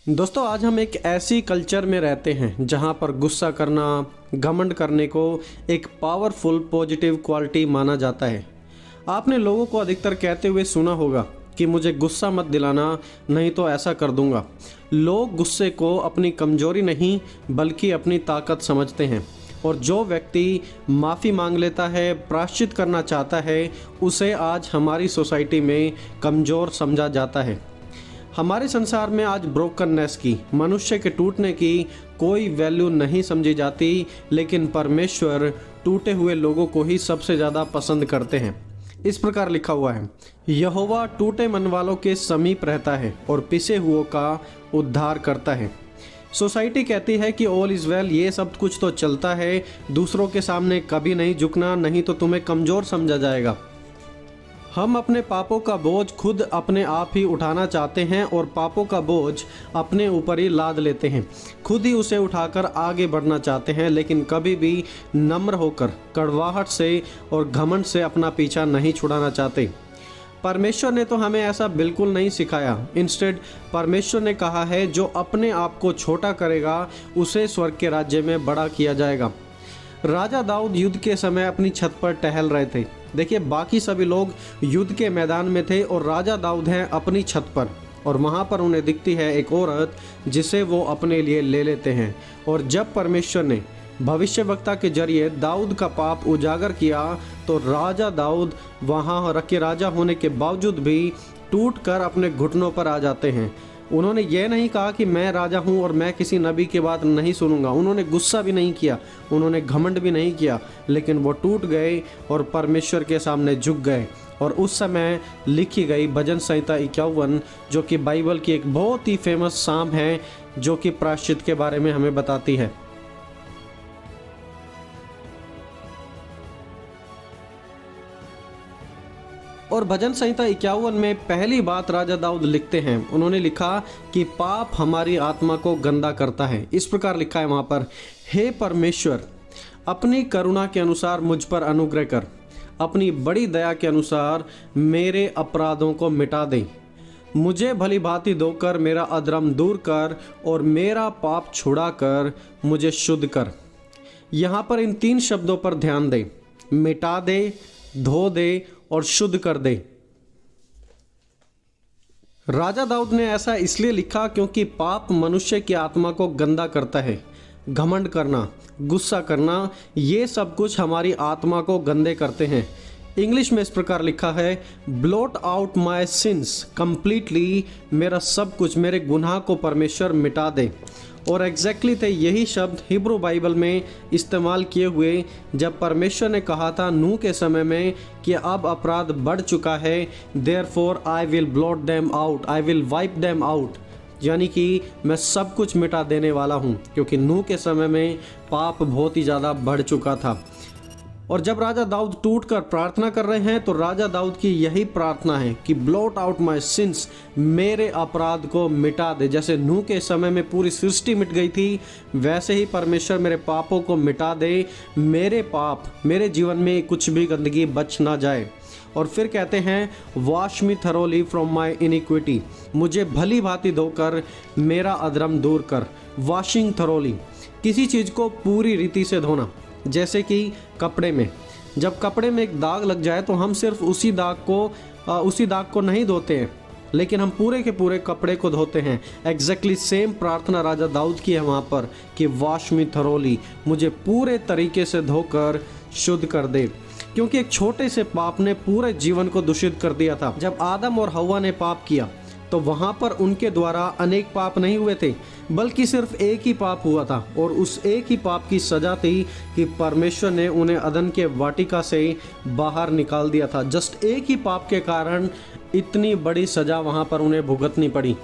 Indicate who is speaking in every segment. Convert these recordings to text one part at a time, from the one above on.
Speaker 1: दोस्तों आज हम एक ऐसी कल्चर में रहते हैं जहां पर गुस्सा करना, घमंड करने को एक पावरफुल पॉजिटिव क्वालिटी माना जाता है। आपने लोगों को अधिकतर कहते हुए सुना होगा कि मुझे गुस्सा मत दिलाना, नहीं तो ऐसा कर दूंगा। लोग गुस्से को अपनी कमजोरी नहीं बल्कि अपनी ताकत समझते हैं, और जो व्यक्ति माफ़ी मांग लेता है, प्रायश्चित करना चाहता है, उसे आज हमारी सोसाइटी में कमज़ोर समझा जाता है। हमारे संसार में आज ब्रोकननेस की, मनुष्य के टूटने की कोई वैल्यू नहीं समझी जाती, लेकिन परमेश्वर टूटे हुए लोगों को ही सबसे ज़्यादा पसंद करते हैं। इस प्रकार लिखा हुआ है, यहोवा टूटे मन वालों के समीप रहता है और पिसे हुओं का उद्धार करता है। सोसाइटी कहती है कि ऑल इज़ वेल, ये सब कुछ तो चलता है, दूसरों के सामने कभी नहीं झुकना, नहीं तो तुम्हें कमज़ोर समझा जाएगा। हम अपने पापों का बोझ खुद अपने आप ही उठाना चाहते हैं और पापों का बोझ अपने ऊपर ही लाद लेते हैं, खुद ही उसे उठाकर आगे बढ़ना चाहते हैं, लेकिन कभी भी नम्र होकर कड़वाहट से और घमंड से अपना पीछा नहीं छुड़ाना चाहते। परमेश्वर ने तो हमें ऐसा बिल्कुल नहीं सिखाया। इंस्टेड परमेश्वर ने कहा है, जो अपने आप को छोटा करेगा उसे स्वर्ग के राज्य में बड़ा किया जाएगा। राजा दाऊद युद्ध के समय अपनी छत पर टहल रहे थे। देखिए, बाकी सभी लोग युद्ध के मैदान में थे और राजा दाऊद हैं अपनी छत पर, और वहाँ पर उन्हें दिखती है एक औरत जिसे वो अपने लिए ले लेते हैं। और जब परमेश्वर ने भविष्यवक्ता के जरिए दाऊद का पाप उजागर किया, तो राजा दाऊद वहाँ रख के राजा होने के बावजूद भी टूट कर अपने घुटनों पर आ जाते हैं। उन्होंने ये नहीं कहा कि मैं राजा हूँ और मैं किसी नबी की बात नहीं सुनूंगा। उन्होंने गुस्सा भी नहीं किया, उन्होंने घमंड भी नहीं किया, लेकिन वो टूट गए और परमेश्वर के सामने झुक गए। और उस समय लिखी गई भजन संहिता 51, जो कि बाइबल की एक बहुत ही फेमस साम है, जो कि प्रायश्चित के बारे में हमें बताती है। और भजन संहिता 51 में पहली बात राजा दाऊद लिखते हैं, उन्होंने लिखा कि पाप हमारी आत्मा को गंदा करता है। इस प्रकार लिखा है वहाँ पर, हे परमेश्वर, अपनी करुणा के अनुसार मुझ पर अनुग्रह कर, अपनी बड़ी दया के अनुसार मेरे अपराधों को मिटा दे, मुझे भली भांति धोकर मेरा अधर्म दूर कर और मेरा पाप छुड़ा कर मुझे शुद्ध कर। यहाँ पर इन 3 शब्दों पर ध्यान दें, मिटा दे, धो दे और शुद्ध कर दे। राजा दाऊद ने ऐसा इसलिए लिखा क्योंकि पाप मनुष्य की आत्मा को गंदा करता है। घमंड करना, गुस्सा करना, ये सब कुछ हमारी आत्मा को गंदे करते हैं। इंग्लिश में इस प्रकार लिखा है, blot out my since completely, मेरा सब कुछ, मेरे गुनाह को परमेश्वर मिटा दे। और एग्जैक्टली थे यही शब्द हिब्रू बाइबल में इस्तेमाल किए हुए जब परमेश्वर ने कहा था नूह के समय में कि अब अपराध बढ़ चुका है, therefore I will blot them out, I will wipe them out, यानी कि मैं सब कुछ मिटा देने वाला हूँ, क्योंकि नूह के समय में पाप बहुत ही ज़्यादा बढ़ चुका था। और जब राजा दाऊद टूट कर प्रार्थना कर रहे हैं, तो राजा दाऊद की यही प्रार्थना है कि ब्लॉट आउट माई सिंस, मेरे अपराध को मिटा दे। जैसे नूह के समय में पूरी सृष्टि मिट गई थी, वैसे ही परमेश्वर मेरे पापों को मिटा दे, मेरे पाप, मेरे जीवन में कुछ भी गंदगी बच ना जाए। और फिर कहते हैं, wash me thoroughly from my inequity, मुझे भली भांति धोकर मेरा अधर्म दूर कर। वॉशिंग थरोली, किसी चीज़ को पूरी रीति से धोना। जैसे कि कपड़े में, जब कपड़े में एक दाग लग जाए तो हम सिर्फ उसी दाग को नहीं धोते हैं, लेकिन हम पूरे के पूरे कपड़े को धोते हैं। एग्जैक्टली सेम प्रार्थना राजा दाऊद की है वहाँ पर कि वॉश मी थरोली, मुझे पूरे तरीके से धोकर शुद्ध कर दे। क्योंकि एक छोटे से पाप ने पूरे जीवन को दूषित कर दिया था। जब आदम और हव्वा ने पाप किया तो वहाँ पर उनके द्वारा अनेक पाप नहीं हुए थे, बल्कि सिर्फ एक ही पाप हुआ था, और उस एक ही पाप की सज़ा थी कि परमेश्वर ने उन्हें अदन के वाटिका से बाहर निकाल दिया था। जस्ट एक ही पाप के कारण इतनी बड़ी सज़ा वहाँ पर उन्हें भुगतनी पड़ी।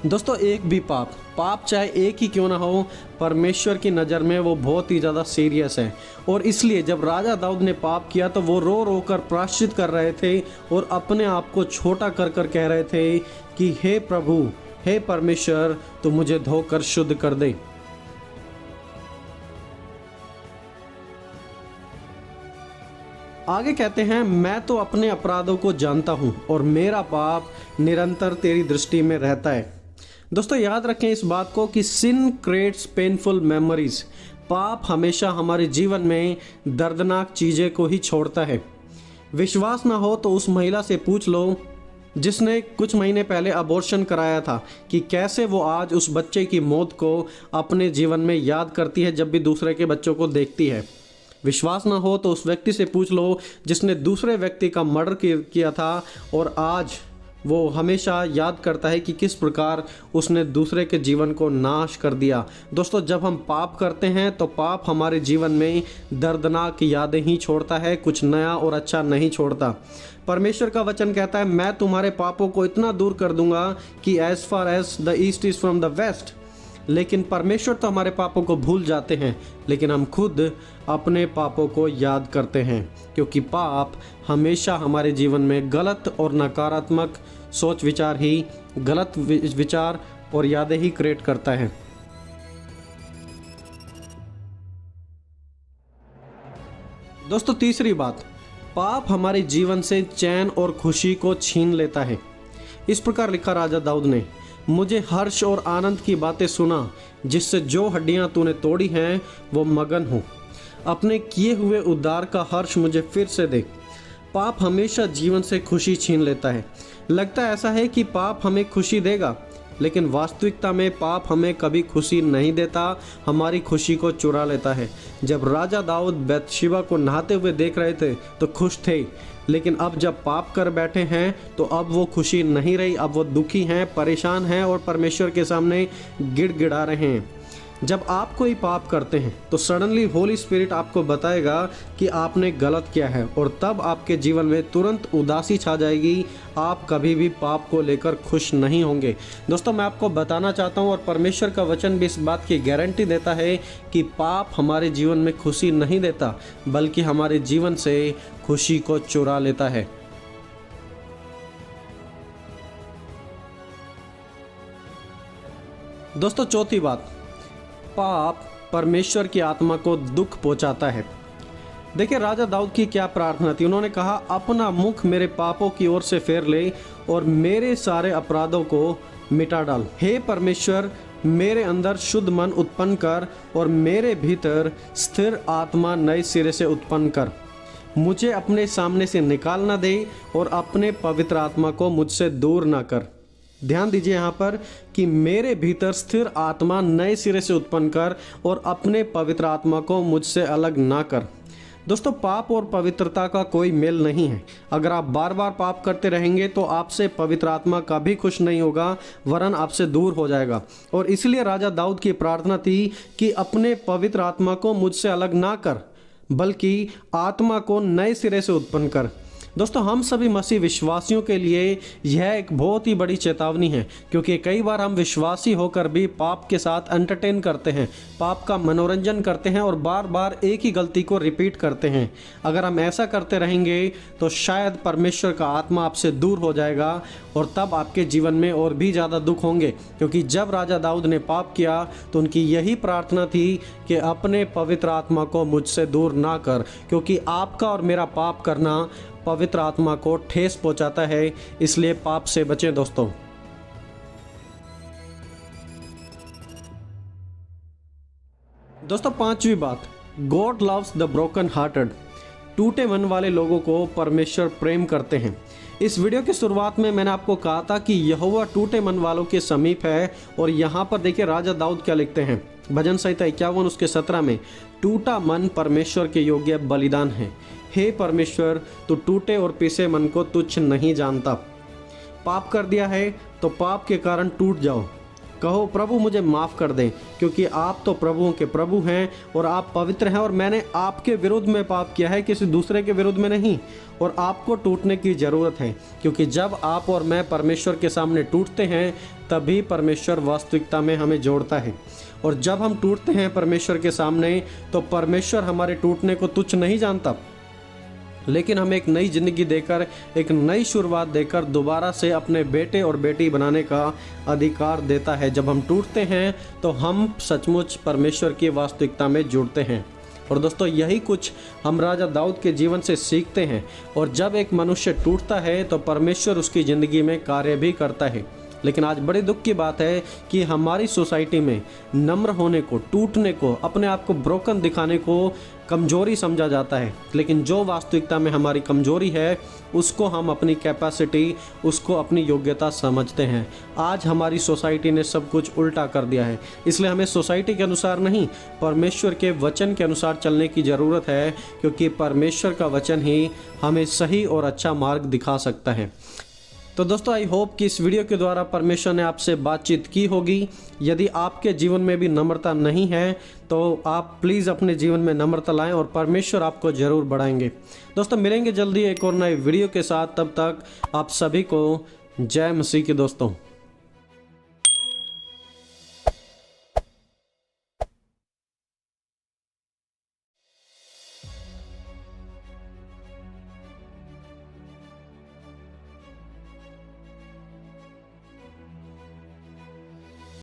Speaker 1: दोस्तों, एक भी पाप चाहे एक ही क्यों ना हो, परमेश्वर की नज़र में वो बहुत ही ज़्यादा सीरियस है। और इसलिए जब राजा दाऊद ने पाप किया तो वो रो रो कर प्रायश्चित कर रहे थे और अपने आप को छोटा कर कर कह रहे थे कि हे प्रभु, हे परमेश्वर, तो मुझे धोकर शुद्ध कर दे। आगे कहते हैं, मैं तो अपने अपराधों को जानता हूँ और मेरा पाप निरंतर तेरी दृष्टि में रहता है। दोस्तों याद रखें इस बात को कि सिन क्रिएट्स पेनफुल मेमोरीज। पाप हमेशा हमारे जीवन में दर्दनाक चीज़ें को ही छोड़ता है। विश्वास ना हो तो उस महिला से पूछ लो जिसने कुछ महीने पहले अबॉर्शन कराया था कि कैसे वो आज उस बच्चे की मौत को अपने जीवन में याद करती है जब भी दूसरे के बच्चों को देखती है। विश्वास ना हो तो उस व्यक्ति से पूछ लो जिसने दूसरे व्यक्ति का मर्डर किया था और आज वो हमेशा याद करता है कि किस प्रकार उसने दूसरे के जीवन को नाश कर दिया। दोस्तों जब हम पाप करते हैं तो पाप हमारे जीवन में दर्दनाक यादें ही छोड़ता है, कुछ नया और अच्छा नहीं छोड़ता। परमेश्वर का वचन कहता है मैं तुम्हारे पापों को इतना दूर कर दूंगा कि as far as the east is from the west. लेकिन परमेश्वर तो हमारे पापों को भूल जाते हैं, लेकिन हम खुद अपने पापों को याद करते हैं, क्योंकि पाप हमेशा हमारे जीवन में गलत और नकारात्मक सोच विचार ही, गलत विचार और यादें ही क्रिएट करता है। दोस्तों तीसरी बात, पाप हमारे जीवन से चैन और खुशी को छीन लेता है। इस प्रकार लिखा राजा दाऊद ने, मुझे हर्ष और आनंद की बातें सुना, जिससे जो हड्डियां तूने तोड़ी हैं वो मगन हो। अपने किए हुए उद्धार का हर्ष मुझे फिर से दे। पाप हमेशा जीवन से खुशी छीन लेता है। लगता ऐसा है कि पाप हमें खुशी देगा, लेकिन वास्तविकता में पाप हमें कभी खुशी नहीं देता, हमारी खुशी को चुरा लेता है। जब राजा दाऊद बैतशेबा को नहाते हुए देख रहे थे तो खुश थे, लेकिन अब जब पाप कर बैठे हैं तो अब वो खुशी नहीं रही। अब वो दुखी हैं, परेशान हैं और परमेश्वर के सामने गिड़गिड़ा रहे हैं। जब आप कोई पाप करते हैं तो सडनली होली स्पिरिट आपको बताएगा कि आपने गलत किया है और तब आपके जीवन में तुरंत उदासी छा जाएगी। आप कभी भी पाप को लेकर खुश नहीं होंगे। दोस्तों मैं आपको बताना चाहता हूँ और परमेश्वर का वचन भी इस बात की गारंटी देता है कि पाप हमारे जीवन में खुशी नहीं देता, बल्कि हमारे जीवन से खुशी को चुरा लेता है। दोस्तों चौथी बात, पाप परमेश्वर की आत्मा को दुख पहुंचाता है। देखिए राजा दाऊद की क्या प्रार्थना थी। उन्होंने कहा, अपना मुख मेरे पापों की ओर से फेर ले और मेरे सारे अपराधों को मिटा डाल। हे परमेश्वर, मेरे अंदर शुद्ध मन उत्पन्न कर और मेरे भीतर स्थिर आत्मा नए सिरे से उत्पन्न कर। मुझे अपने सामने से निकाल ना दे और अपने पवित्र आत्मा को मुझसे दूर ना कर। ध्यान दीजिए यहाँ पर कि मेरे भीतर स्थिर आत्मा नए सिरे से उत्पन्न कर और अपने पवित्र आत्मा को मुझसे अलग ना कर। दोस्तों पाप और पवित्रता का कोई मेल नहीं है। अगर आप बार बार पाप करते रहेंगे तो आपसे पवित्र आत्मा कभी खुश नहीं होगा, वरन आपसे दूर हो जाएगा। और इसलिए राजा दाऊद की प्रार्थना थी कि अपने पवित्र आत्मा को मुझसे अलग ना कर, बल्कि आत्मा को नए सिरे से उत्पन्न कर। दोस्तों हम सभी मसीह विश्वासियों के लिए यह एक बहुत ही बड़ी चेतावनी है, क्योंकि कई बार हम विश्वासी होकर भी पाप के साथ एंटरटेन करते हैं, पाप का मनोरंजन करते हैं और बार बार एक ही गलती को रिपीट करते हैं। अगर हम ऐसा करते रहेंगे तो शायद परमेश्वर का आत्मा आपसे दूर हो जाएगा और तब आपके जीवन में और भी ज़्यादा दुख होंगे। क्योंकि जब राजा दाऊद ने पाप किया तो उनकी यही प्रार्थना थी कि अपने पवित्र आत्मा को मुझसे दूर ना कर, क्योंकि आपका और मेरा पाप करना पवित्र आत्मा को ठेस पहुंचाता है। इसलिए पाप से बचें दोस्तों। दोस्तों पांचवी बात, God loves the broken hearted. टूटे मन वाले लोगों को परमेश्वर प्रेम करते हैं। इस वीडियो की शुरुआत में मैंने आपको कहा था कि यहोवा टूटे मन वालों के समीप है, और यहाँ पर देखिए राजा दाऊद क्या लिखते हैं, भजन संहिता 51 उसके 17 में, टूटा मन परमेश्वर के योग्य बलिदान है। हे परमेश्वर, तू टूटे और पिसे मन को तुच्छ नहीं जानता। पाप कर दिया है तो पाप के कारण टूट जाओ, कहो प्रभु मुझे माफ़ कर दें, क्योंकि आप तो प्रभुओं के प्रभु हैं और आप पवित्र हैं, और मैंने आपके विरुद्ध में पाप किया है, किसी दूसरे के विरुद्ध में नहीं। और आपको टूटने की ज़रूरत है, क्योंकि जब आप और मैं परमेश्वर के सामने टूटते हैं तभी परमेश्वर वास्तविकता में हमें जोड़ता है। और जब हम टूटते हैं परमेश्वर के सामने तो परमेश्वर हमारे टूटने को तुच्छ नहीं जानता, लेकिन हमें एक नई ज़िंदगी देकर, एक नई शुरुआत देकर दोबारा से अपने बेटे और बेटी बनाने का अधिकार देता है। जब हम टूटते हैं तो हम सचमुच परमेश्वर की वास्तविकता में जुड़ते हैं। और दोस्तों यही कुछ हम राजा दाऊद के जीवन से सीखते हैं। और जब एक मनुष्य टूटता है तो परमेश्वर उसकी ज़िंदगी में कार्य भी करता है। लेकिन आज बड़े दुख की बात है कि हमारी सोसाइटी में नम्र होने को, टूटने को, अपने आप को ब्रोकन दिखाने को कमजोरी समझा जाता है। लेकिन जो वास्तविकता में हमारी कमजोरी है उसको हम अपनी कैपेसिटी, उसको अपनी योग्यता समझते हैं। आज हमारी सोसाइटी ने सब कुछ उल्टा कर दिया है, इसलिए हमें सोसाइटी के अनुसार नहीं, परमेश्वर के वचन के अनुसार चलने की ज़रूरत है, क्योंकि परमेश्वर का वचन ही हमें सही और अच्छा मार्ग दिखा सकता है। तो दोस्तों, आई होप कि इस वीडियो के द्वारा परमेश्वर ने आपसे बातचीत की होगी। यदि आपके जीवन में भी नम्रता नहीं है तो आप प्लीज़ अपने जीवन में नम्रता लाएं और परमेश्वर आपको ज़रूर बढ़ाएंगे। दोस्तों, मिलेंगे जल्दी एक और नए वीडियो के साथ। तब तक आप सभी को जय मसीह के दोस्तों।